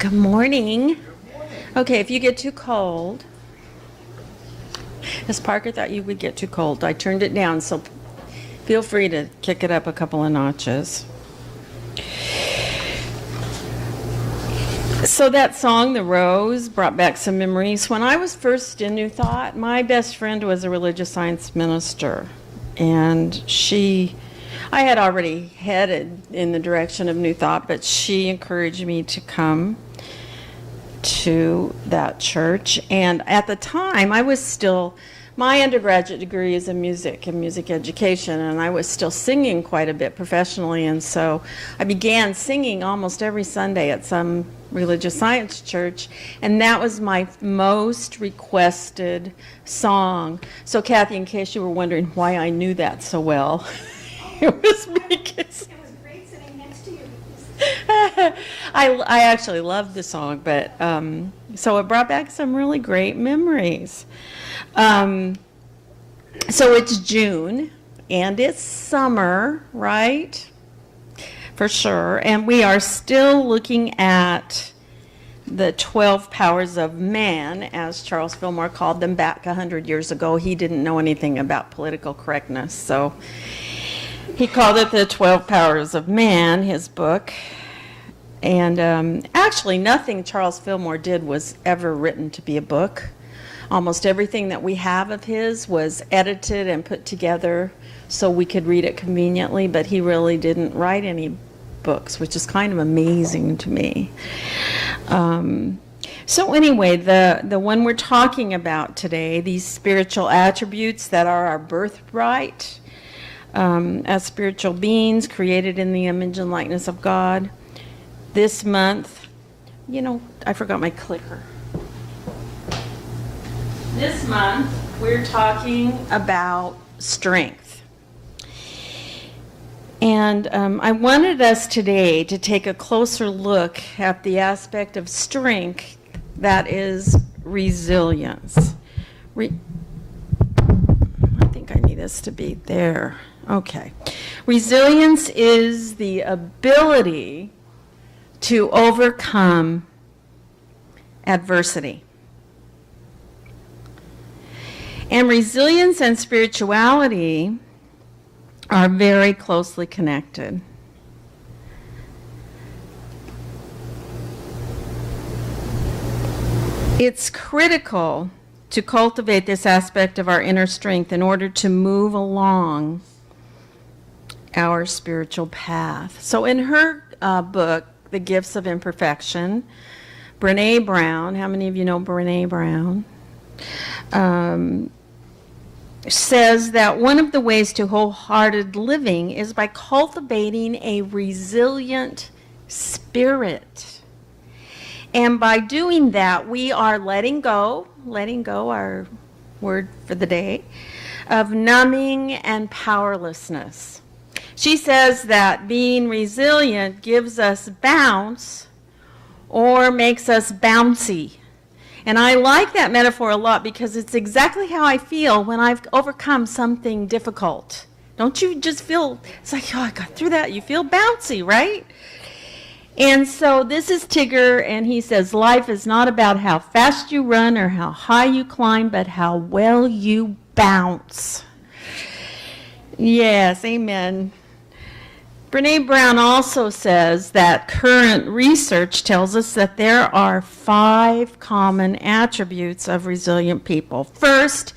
Good morning. Okay, if you get too cold, Miss Parker thought you would get too cold. I turned it down, so feel free to kick it up a couple of notches. So that song, The Rose, brought back some memories. When I was first in New Thought, my best friend was a religious science minister, and I had already headed in the direction of New Thought, but she encouraged me to come to that church. And at the time, my undergraduate degree is in music and music education, and I was still singing quite a bit professionally, and so I began singing almost every Sunday at some religious science church, and that was my most requested song. So Kathy, in case you were wondering why I knew that so well, it was because It was great sitting next to you. I actually loved the song, but so it brought back some really great memories. So it's June, and it's summer, right? For sure. And we are still looking at the 12 powers of man, as Charles Fillmore called them back 100 years ago. He didn't know anything about political correctness, so he called it the 12 powers of man, his book. And actually, nothing Charles Fillmore did was ever written to be a book. Almost everything that we have of his was edited and put together so we could read it conveniently, but he really didn't write any books, which is kind of amazing to me. So anyway, the one we're talking about today, these spiritual attributes that are our birthright as spiritual beings created in the image and likeness of God. This month, I forgot my clicker. This month, we're talking about strength. And I wanted us today to take a closer look at the aspect of strength that is resilience. I think I need this to be there. Okay. Resilience is the ability to overcome adversity. And resilience and spirituality are very closely connected. It's critical to cultivate this aspect of our inner strength in order to move along our spiritual path. So in her book, The Gifts of Imperfection, Brené Brown, how many of you know Brené Brown? Says that one of the ways to wholehearted living is by cultivating a resilient spirit. And by doing that, we are letting go, our word for the day, of numbing and powerlessness. She says that being resilient gives us bounce or makes us bouncy. And I like that metaphor a lot because it's exactly how I feel when I've overcome something difficult. Don't you just feel, it's like, oh, I got through that. You feel bouncy, right? And so this is Tigger, and he says, life is not about how fast you run or how high you climb, but how well you bounce. Yes, amen. Brené Brown also says that current research tells us that there are 5 common attributes of resilient people. First,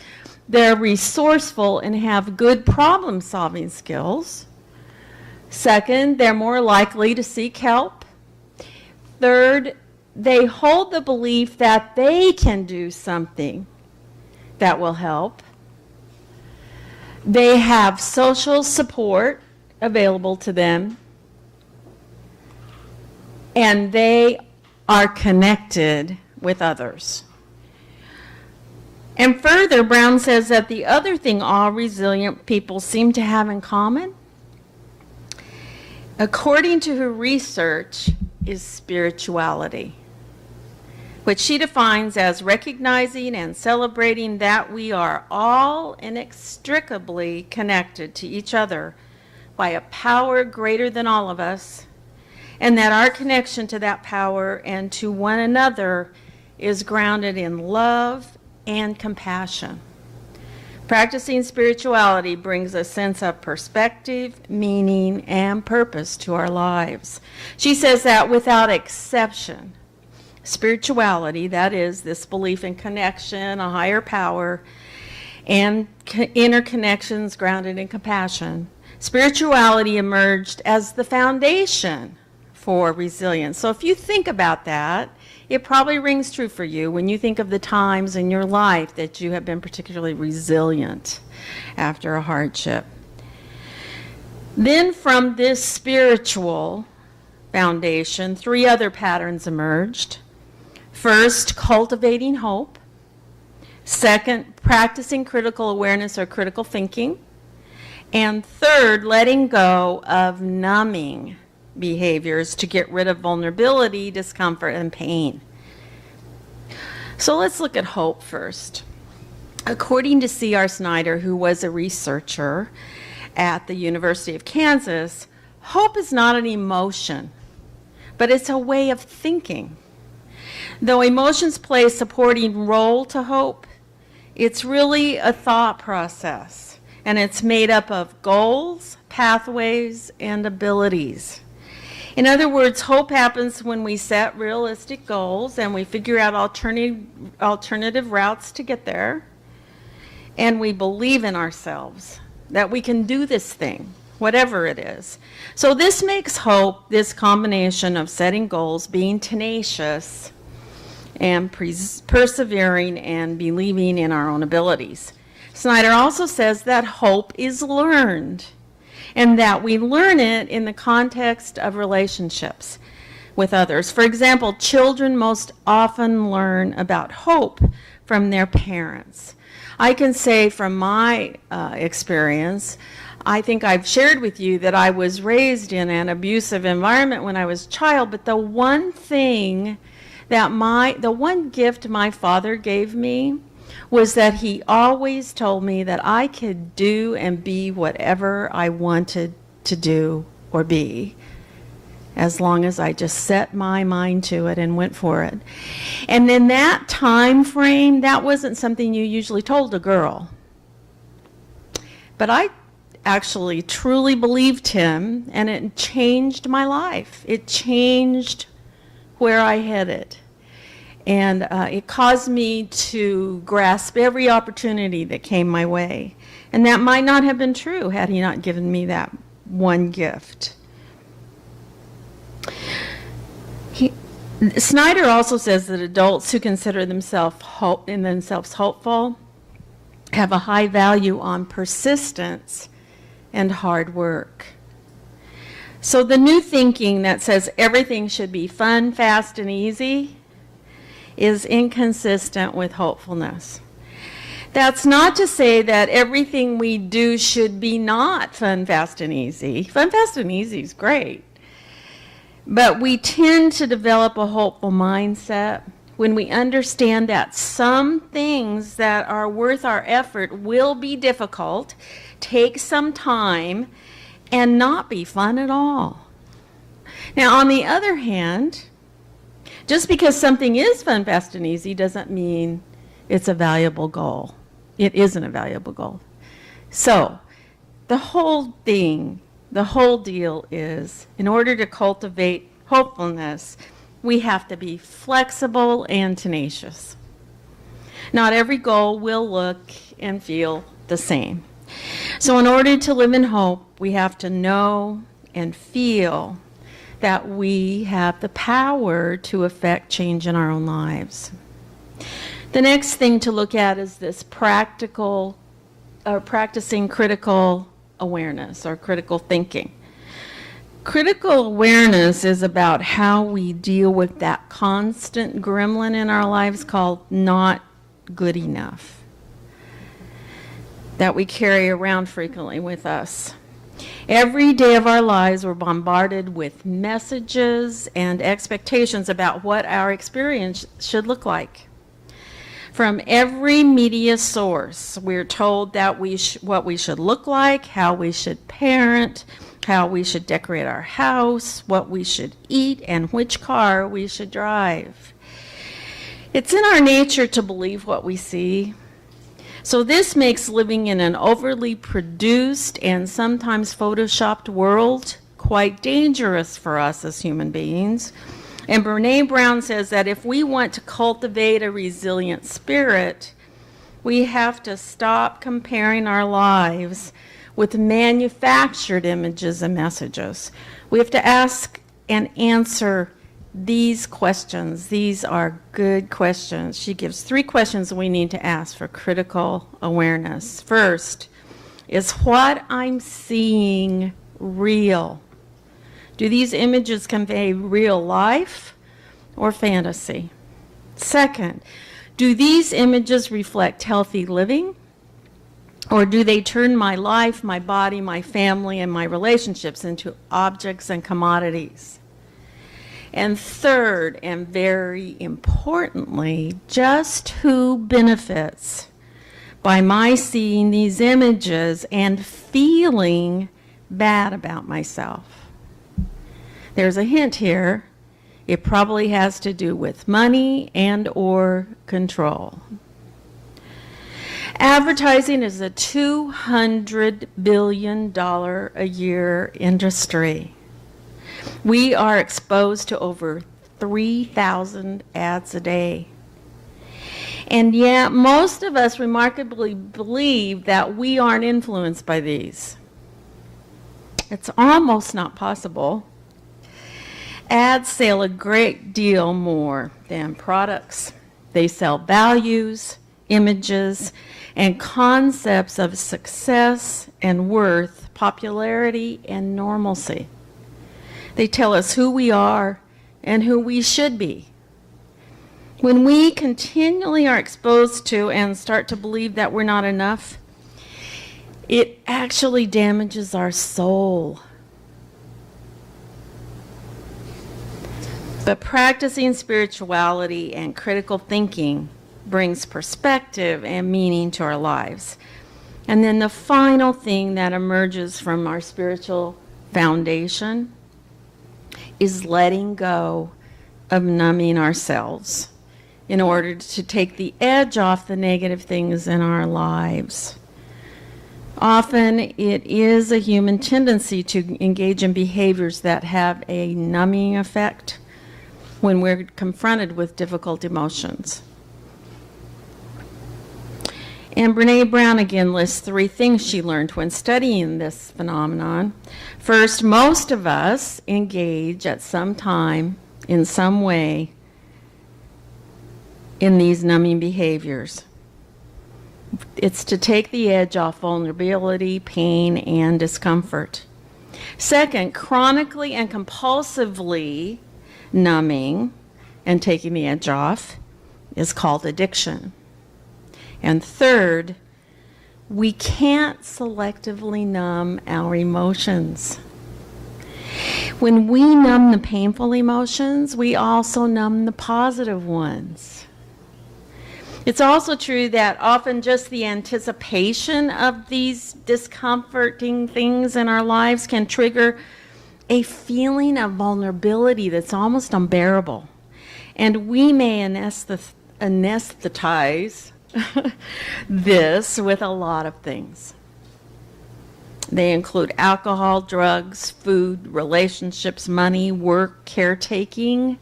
they're resourceful and have good problem-solving skills. Second, they're more likely to seek help. Third, they hold the belief that they can do something that will help. They have social support available to them, and they are connected with others. And further, Brown says that the other thing all resilient people seem to have in common, according to her research, is spirituality, which she defines as recognizing and celebrating that we are all inextricably connected to each other by a power greater than all of us, and that our connection to that power and to one another is grounded in love and compassion. Practicing spirituality brings a sense of perspective, meaning, and purpose to our lives. She says that without exception, spirituality, that is, this belief in connection, a higher power, and interconnections grounded in compassion, spirituality emerged as the foundation for resilience. So if you think about that, it probably rings true for you when you think of the times in your life that you have been particularly resilient after a hardship. Then from this spiritual foundation, 3 other patterns emerged. First, cultivating hope. Second, practicing critical awareness or critical thinking. And third, letting go of numbing behaviors to get rid of vulnerability, discomfort, and pain. So let's look at hope first. According to C.R. Snyder, who was a researcher at the University of Kansas, hope is not an emotion, but it's a way of thinking. Though emotions play a supporting role to hope, it's really a thought process, and it's made up of goals, pathways, and abilities. In other words, hope happens when we set realistic goals and we figure out alternative routes to get there, and we believe in ourselves that we can do this thing, whatever it is. So this makes hope this combination of setting goals, being tenacious, and persevering and believing in our own abilities. Snyder also says that hope is learned, and that we learn it in the context of relationships with others. For example, children most often learn about hope from their parents. I can say from my experience, I think I've shared with you that I was raised in an abusive environment when I was a child, but the one gift my father gave me was that he always told me that I could do and be whatever I wanted to do or be, as long as I just set my mind to it and went for it. And in that time frame, that wasn't something you usually told a girl. But I actually truly believed him, and it changed my life. It changed where I headed. And it caused me to grasp every opportunity that came my way. And that might not have been true had he not given me that one gift. Snyder also says that adults who consider themselves hopeful have a high value on persistence and hard work. So the new thinking that says everything should be fun, fast, and easy is inconsistent with hopefulness. That's not to say that everything we do should be not fun, fast, and easy. Fun, fast, and easy is great. But we tend to develop a hopeful mindset when we understand that some things that are worth our effort will be difficult, take some time, and not be fun at all. Now, on the other hand, just because something is fun, fast, and easy doesn't mean it's a valuable goal. It isn't a valuable goal. So, the whole deal is, in order to cultivate hopefulness, we have to be flexible and tenacious. Not every goal will look and feel the same. So in order to live in hope, we have to know and feel that we have the power to affect change in our own lives. The next thing to look at is this practicing critical awareness or critical thinking. Critical awareness is about how we deal with that constant gremlin in our lives called not good enough, that we carry around frequently with us. Every day of our lives, we're bombarded with messages and expectations about what our experience should look like. From every media source, we're told that what we should look like, how we should parent, how we should decorate our house, what we should eat, and which car we should drive. It's in our nature to believe what we see. So this makes living in an overly produced and sometimes photoshopped world quite dangerous for us as human beings. And Brene Brown says that if we want to cultivate a resilient spirit, we have to stop comparing our lives with manufactured images and messages. We have to ask and answer these questions. These are good questions. She gives 3 questions we need to ask for critical awareness. First, is what I'm seeing real? Do these images convey real life or fantasy? Second, do these images reflect healthy living? Or do they turn my life, my body, my family, and my relationships into objects and commodities? And third, and very importantly, just who benefits by my seeing these images and feeling bad about myself? There's a hint here. It probably has to do with money and or control. Advertising is a $200 billion a year industry. We are exposed to over 3,000 ads a day. And yet, most of us remarkably believe that we aren't influenced by these. It's almost not possible. Ads sell a great deal more than products. They sell values, images, and concepts of success and worth, popularity and normalcy. They tell us who we are and who we should be. When we continually are exposed to and start to believe that we're not enough, it actually damages our soul. But practicing spirituality and critical thinking brings perspective and meaning to our lives. And then the final thing that emerges from our spiritual foundation is letting go of numbing ourselves in order to take the edge off the negative things in our lives. Often it is a human tendency to engage in behaviors that have a numbing effect when we're confronted with difficult emotions. And Brene Brown again lists 3 things she learned when studying this phenomenon. First, most of us engage at some time, in some way, in these numbing behaviors. It's to take the edge off vulnerability, pain, and discomfort. Second, chronically and compulsively numbing and taking the edge off is called addiction. And third, we can't selectively numb our emotions. When we numb the painful emotions, we also numb the positive ones. It's also true that often just the anticipation of these discomforting things in our lives can trigger a feeling of vulnerability that's almost unbearable. And we may anesthetize this with a lot of things. They include alcohol, drugs, food, relationships, money, work, caretaking,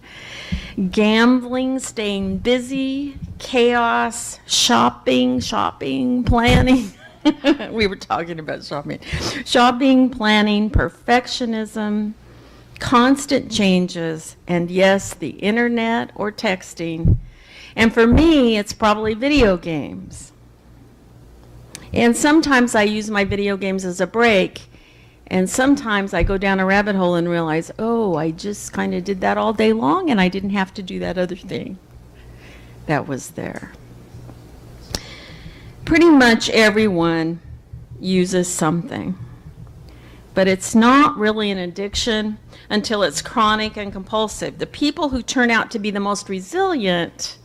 gambling, staying busy, chaos, shopping, planning. We were talking about shopping. Shopping, planning, perfectionism, constant changes, and yes, the internet or texting. And for me, it's probably video games. And sometimes I use my video games as a break, and sometimes I go down a rabbit hole and realize, oh, I just kind of did that all day long, and I didn't have to do that other thing that was there. Pretty much everyone uses something, but it's not really an addiction until it's chronic and compulsive. The people who turn out to be the most resilient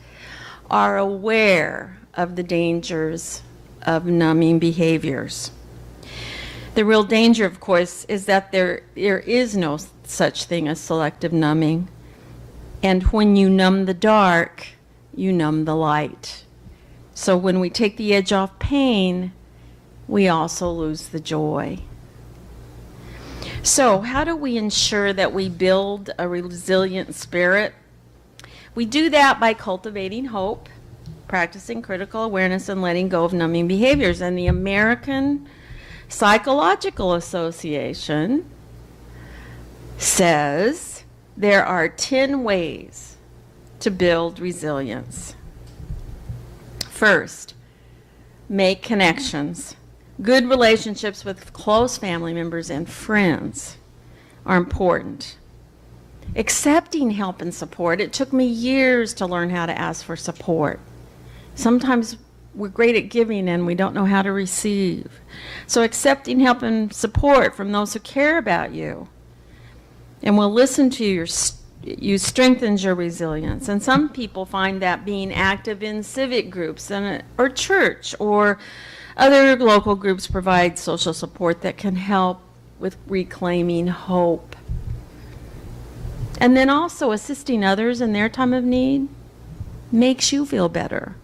are aware of the dangers of numbing behaviors. The real danger, of course, is that there is no such thing as selective numbing. And when you numb the dark, you numb the light. So when we take the edge off pain, we also lose the joy. So how do we ensure that we build a resilient spirit? We do that by cultivating hope, practicing critical awareness, and letting go of numbing behaviors. And the American Psychological Association says there are 10 ways to build resilience. First, make connections. Good relationships with close family members and friends are important. Accepting help and support. It took me years to learn how to ask for support. Sometimes we're great at giving and we don't know how to receive. So accepting help and support from those who care about you and will listen to you strengthens your resilience. And some people find that being active in civic groups or church or other local groups provide social support that can help with reclaiming hope. And then also assisting others in their time of need makes you feel better.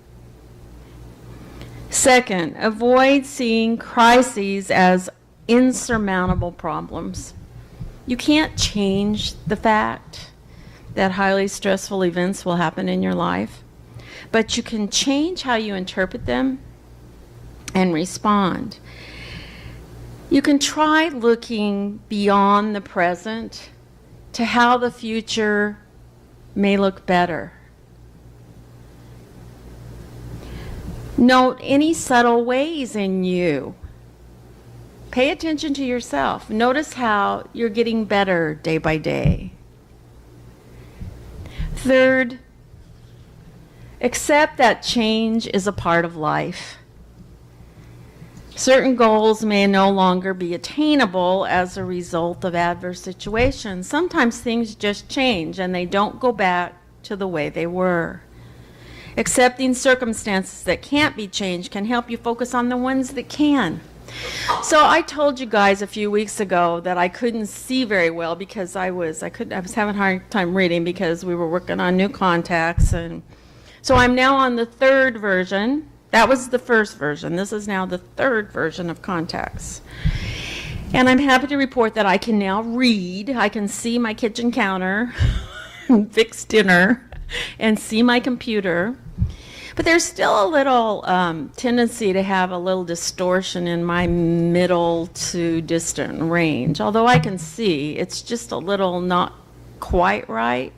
Second, avoid seeing crises as insurmountable problems. You can't change the fact that highly stressful events will happen in your life, but you can change how you interpret them and respond. You can try looking beyond the present to how the future may look better. Note any subtle ways in you. Pay attention to yourself. Notice how you're getting better day by day. Third, accept that change is a part of life. Certain goals may no longer be attainable as a result of adverse situations. Sometimes things just change and they don't go back to the way they were. Accepting circumstances that can't be changed can help you focus on the ones that can. So I told you guys a few weeks ago that I couldn't see very well because I was having a hard time reading because we were working on new contacts, and so I'm now on the third version. That was the first version. This is now the third version of contacts. And I'm happy to report that I can now read. I can see my kitchen counter, fix dinner, and see my computer. But there's still a little tendency to have a little distortion in my middle to distant range. Although I can see, it's just a little not quite right.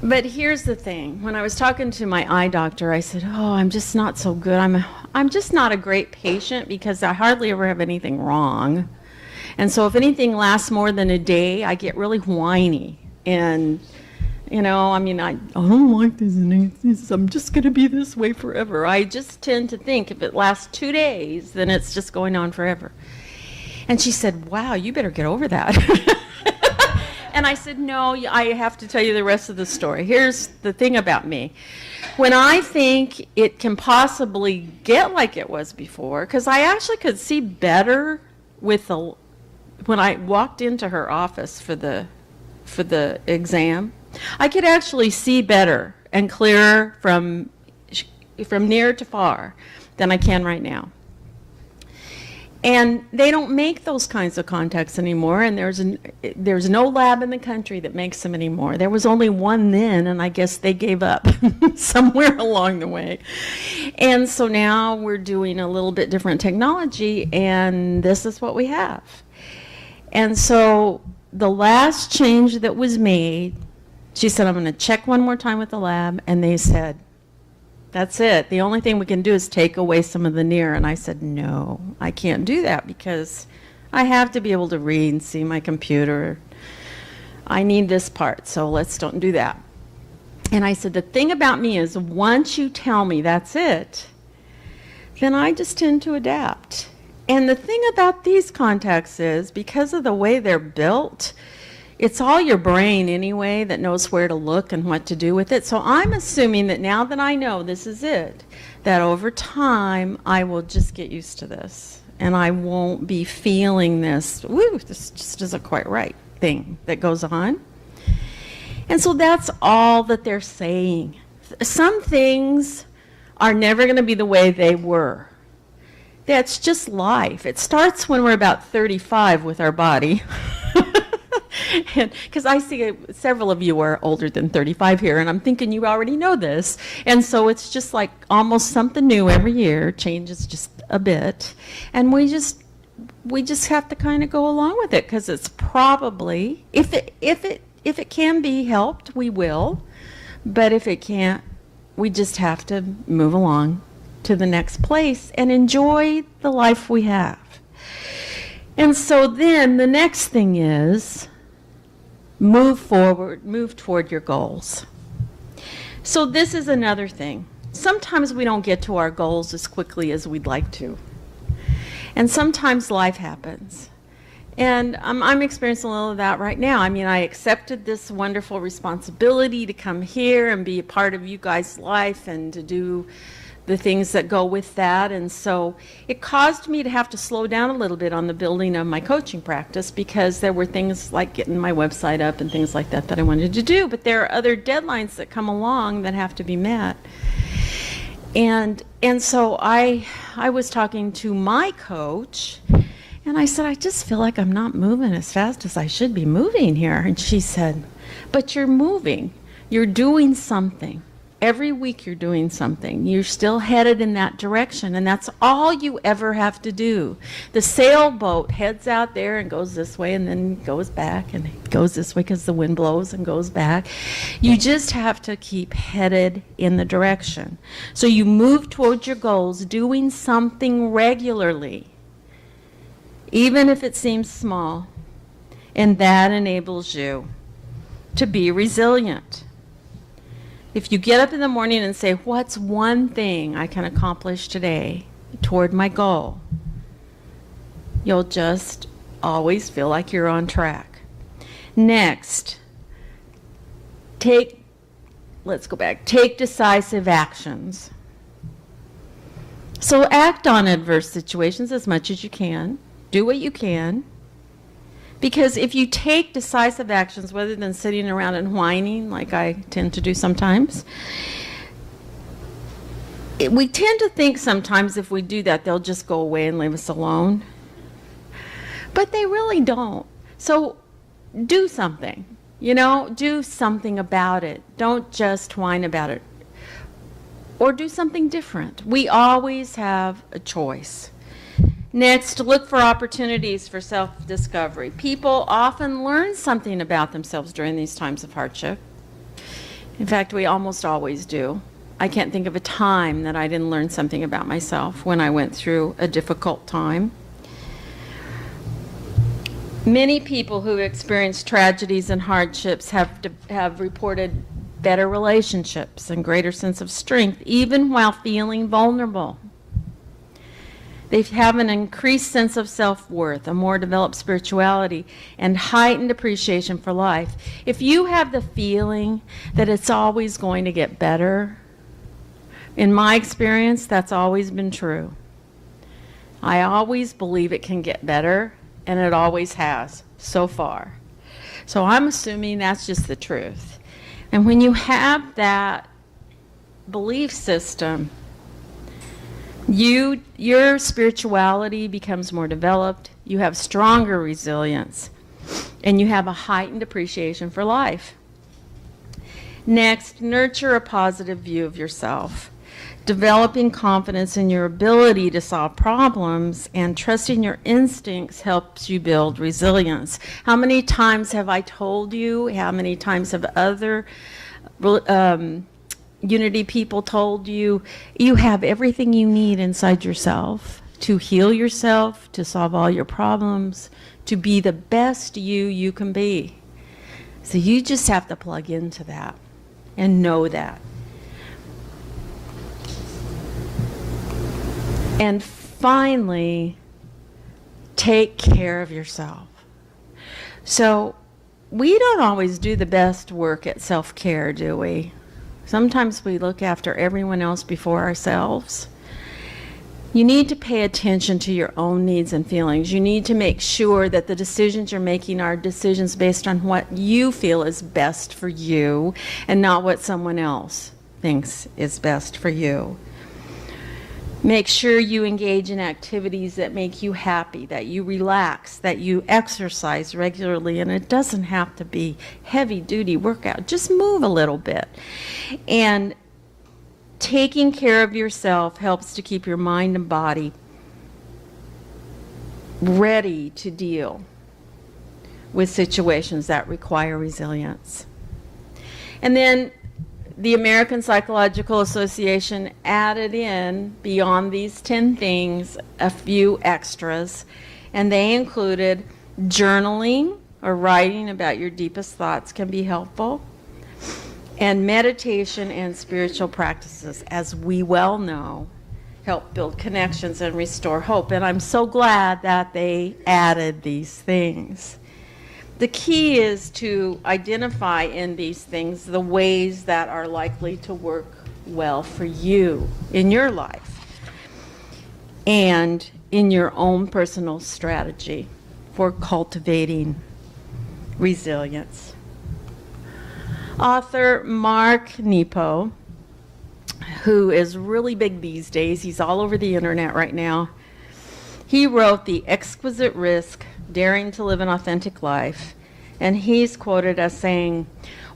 But here's the thing. When I was talking to my eye doctor, I said, I'm just not so good. I'm just not a great patient because I hardly ever have anything wrong. And so if anything lasts more than a day, I get really whiny. And I don't like this, and I'm just going to be this way forever. I just tend to think if it lasts 2 days, then it's just going on forever. And she said, wow, you better get over that. And I said, no, I have to tell you the rest of the story. Here's the thing about me. When I think it can possibly get like it was before, because I actually could see better when I walked into her office for the exam, I could actually see better and clearer from near to far than I can right now. And they don't make those kinds of contacts anymore, and there's no lab in the country that makes them anymore. There was only one then, and I guess they gave up somewhere along the way. And so now we're doing a little bit different technology, and this is what we have. And so the last change that was made, she said, I'm going to check one more time with the lab, and they said, that's it. The only thing we can do is take away some of the near. And I said, no, I can't do that because I have to be able to read and see my computer. I need this part, so let's don't do that. And I said, the thing about me is once you tell me that's it, then I just tend to adapt. And the thing about these contacts is because of the way they're built, it's all your brain anyway that knows where to look and what to do with it. So I'm assuming that now that I know this is it, that over time I will just get used to this. and I won't be feeling this, woo, this just isn't quite right thing that goes on. And so that's all that they're saying. Some things are never going to be the way they were. That's just life. It starts when we're about 35 with our body. Because I see several of you are older than 35 here, and I'm thinking you already know this. And so it's just like almost something new every year, changes just a bit. And we just have to kind of go along with it, because it's probably, if it can be helped, we will. But if it can't, we just have to move along to the next place and enjoy the life we have. And so then the next thing is move forward, move toward your goals. So this is another thing. Sometimes we don't get to our goals as quickly as we'd like to. And sometimes life happens. And I'm experiencing a little of that right now. I mean, I accepted this wonderful responsibility to come here and be a part of you guys' life and to do the things that go with that. And so it caused me to have to slow down a little bit on the building of my coaching practice, because there were things like getting my website up and things like that that I wanted to do. But there are other deadlines that come along that have to be met. And so I was talking to my coach, and I said, I just feel like I'm not moving as fast as I should be moving here. And she said, but you're moving. You're doing something. Every week you're doing something. You're still headed in that direction, and that's all you ever have to do. The sailboat heads out there and goes this way and then goes back and goes this way because the wind blows and goes back. You just have to keep headed in the direction. So you move towards your goals, doing something regularly, even if it seems small, and that enables you to be resilient. If you get up in the morning and say, what's one thing I can accomplish today toward my goal, you'll just always feel like you're on track. Next, take decisive actions. So act on adverse situations as much as you can. Do what you can. Because if you take decisive actions rather than sitting around and whining, like I tend to do sometimes, we tend to think sometimes if we do that, they'll just go away and leave us alone. But they really don't. So do something, do something about it. Don't just whine about it. Or do something different. We always have a choice. Next, look for opportunities for self-discovery. People often learn something about themselves during these times of hardship. In fact, we almost always do. I can't think of a time that I didn't learn something about myself when I went through a difficult time. Many people who experience tragedies and hardships have reported better relationships and greater sense of strength, even while feeling vulnerable. They have an increased sense of self-worth, a more developed spirituality, and heightened appreciation for life. If you have the feeling that it's always going to get better, in my experience, that's always been true. I always believe it can get better, and it always has, so far. So I'm assuming that's just the truth. And when you have that belief system, your spirituality becomes more developed, you have stronger resilience, and you have a heightened appreciation for life. Next, nurture a positive view of yourself. Developing confidence in your ability to solve problems and trusting your instincts helps you build resilience. How many times have I told you, how many times have other Unity people told you, you have everything you need inside yourself to heal yourself, to solve all your problems, to be the best you can be. So you just have to plug into that and know that. And finally, take care of yourself. So we don't always do the best work at self-care, do we? Sometimes we look after everyone else before ourselves. You need to pay attention to your own needs and feelings. You need to make sure that the decisions you're making are decisions based on what you feel is best for you and not what someone else thinks is best for you. Make sure you engage in activities that make you happy, that you relax, that you exercise regularly, and it doesn't have to be heavy-duty workout. Just move a little bit. And taking care of yourself helps to keep your mind and body ready to deal with situations that require resilience. And then the American Psychological Association added in, beyond these 10 things, a few extras, and they included journaling or writing about your deepest thoughts can be helpful, and meditation and spiritual practices, as we well know, help build connections and restore hope. And I'm so glad that they added these things. The key is to identify in these things the ways that are likely to work well for you in your life and in your own personal strategy for cultivating resilience. Author Mark Nepo, who is really big these days, he's all over the internet right now, he wrote The Exquisite Risk, Daring to Live an Authentic Life, and he's quoted as saying,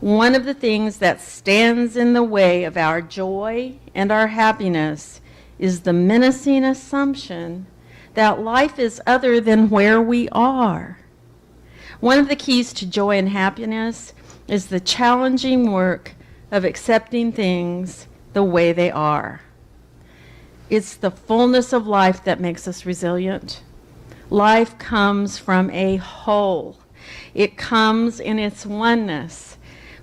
"One of the things that stands in the way of our joy and our happiness is the menacing assumption that life is other than where we are. One of the keys to joy and happiness is the challenging work of accepting things the way they are. It's the fullness of life that makes us resilient. Life comes from a whole. It comes in its oneness.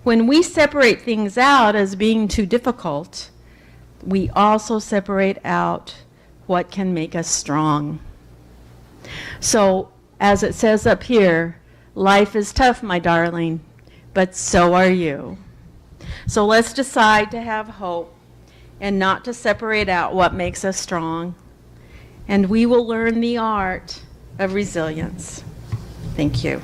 When we separate things out as being too difficult, we also separate out what can make us strong." So, as it says up here, life is tough, my darling, but so are you. So let's decide to have hope and not to separate out what makes us strong, and we will learn the art of resilience. Thank you.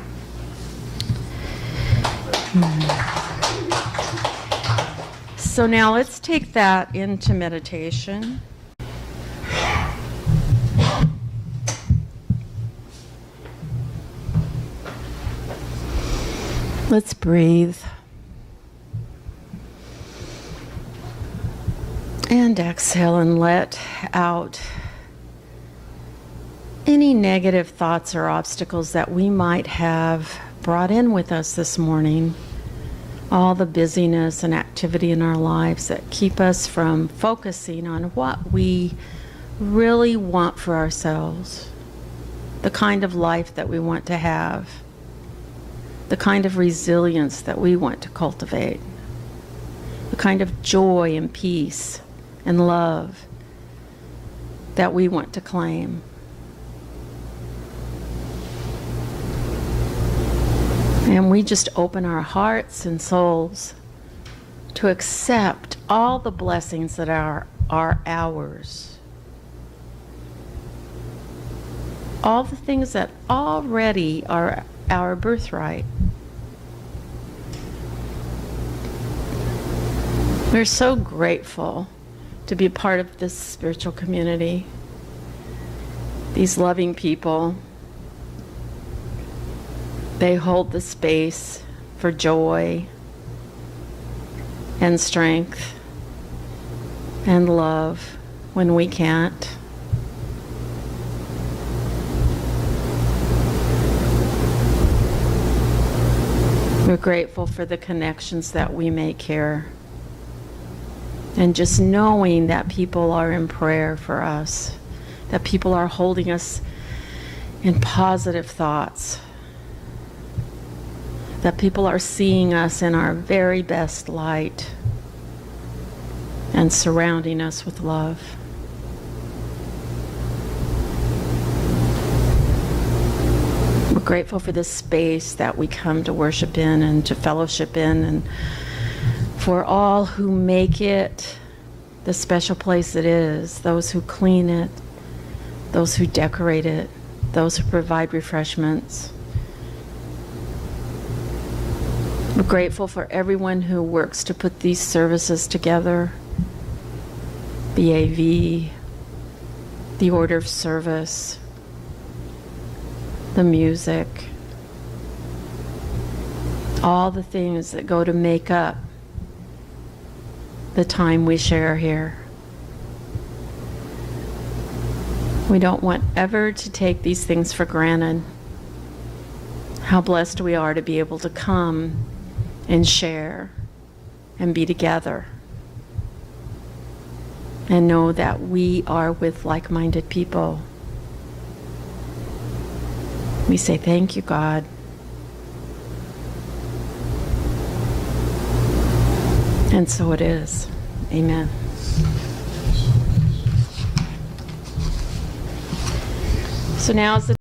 So now let's take that into meditation. Let's breathe. And exhale and let out any negative thoughts or obstacles that we might have brought in with us this morning. All the busyness and activity in our lives that keep us from focusing on what we really want for ourselves, the kind of life that we want to have, the kind of resilience that we want to cultivate, the kind of joy and peace and love that we want to claim. And we just open our hearts and souls to accept all the blessings that are ours. All the things that already are our birthright. We're so grateful to be a part of this spiritual community. These loving people. They hold the space for joy and strength and love when we can't. We're grateful for the connections that we make here. And just knowing that people are in prayer for us, that people are holding us in positive thoughts, that people are seeing us in our very best light and surrounding us with love. We're grateful for this space that we come to worship in and to fellowship in, and for all who make it the special place it is, those who clean it, those who decorate it, those who provide refreshments. We're grateful for everyone who works to put these services together. BAV, the order of service, the music, all the things that go to make up the time we share here. We don't want ever to take these things for granted. How blessed we are to be able to come and share and be together and know that we are with like-minded people. We say, thank you, God. And so it is. Amen. So now is the